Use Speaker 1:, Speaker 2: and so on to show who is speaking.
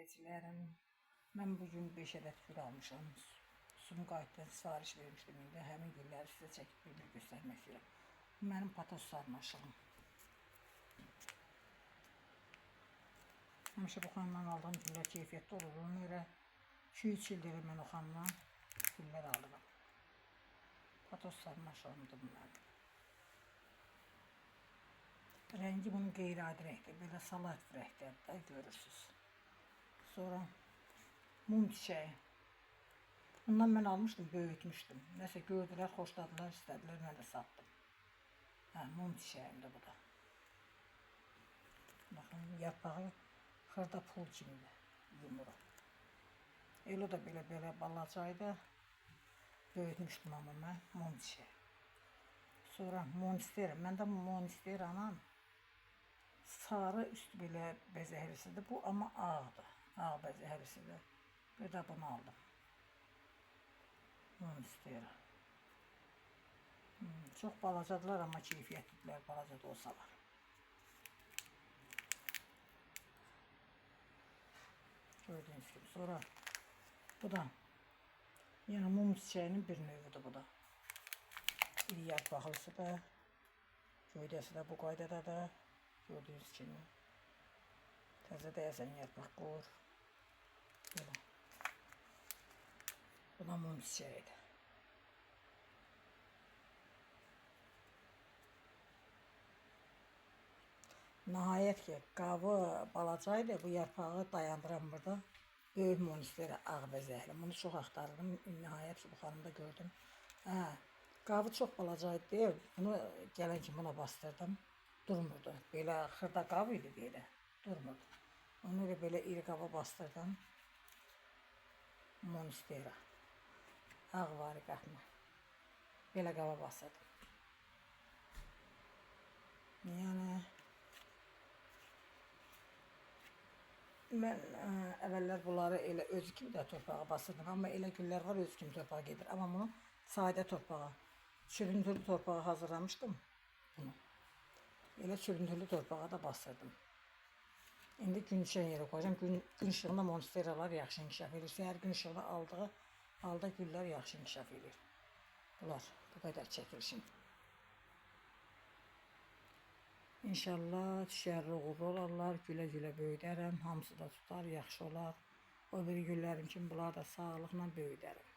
Speaker 1: izləyicilərim, mən bugün 5 ədəd gül almışam. Sumqayıtdan sifariş vermişdim. İndi həmin gülləri sizə çəkib bir göstərmək istəyirəm. Bu mənim patos sarmaşığım. Həmişə bu xanımdan aldığım güllər keyfiyyətli olur. Ona görə 2-3 ildir mən o xanımdan güllər alıram. Patos sarmaşığımdır bu mənim. Rəngi bunun qeyri-adi rəngdir. Belə salat rəngdədir, görürsünüz. Sonra mum çiçəyi. Bundan mən almışdım, böyütmüşdüm. Nəsə gördülər, xoşladılar, istədilər, mən də satdım. Mum çiçəyimdir bu da. Baxın, yarpağı xırda pul kimidir, yumru. Elə da belə balacaydı. Böyütmüşdüm amma mən mum çiçəyi. Sonra monstera. Məndə monsteranın sarı üstü belə bəzəhlisidir. Bu amma ağdır. Ağ bəzəhlisidir. Bir də bunu aldım. Monstera. Çox balacadılar amma keyfiyyətlidirlər, balaca da olsalar. Gördüğünüz gibi. Sonra bu da yine mum çiçeğinin bir növüdür bu da. İri yarpaqlısı da, gövdəsi də bu qaydada da gördüğünüz kimi. Təzə dəyəsən yarpaq qoyur. Belə. Bu da mum çiçeğidir. Nəhayət ki, qabı balacaydı, bu yarpağı dayandıram burada. Böyük monstera ağ bəzəkli. Bunu çox axtardım. Nəhayət ki, bu xanımda gördüm. Qabı çox balacaydı deyə bunu gələn kimi buna bastırdım. Durmurdu. Belə xırda qab idi belə. Durmurdu. Onu da belə iri qaba bastırdım. Monstera. Ağ var qatma. Belə qaba bastırdım. Yəni mən əvvəllər bunları elə özü kimi də torpağa basırdım. Amma elə güllər var özü kimi torpağa gedir. Amma bunu sadə torpağa, çürüntülü torpağa hazırlamışdım bunu. Elə çürüntülü torpağa da basırdım. İndi gün içən yerə koyacağım. Gün ışığında monsteralar yaxşı inkişaf edir. Səhər gün ışığında aldığı güllər yaxşı inkişaf edir. Bunlar bu qədər çəkilişim. İnşallah düşərli uğurlu olarlar, gülə-gülə böyüdərəm, hamısı da tutar, yaxşı olar. O biri güllərim kimi bunlar da sağlıqla böyüdərəm.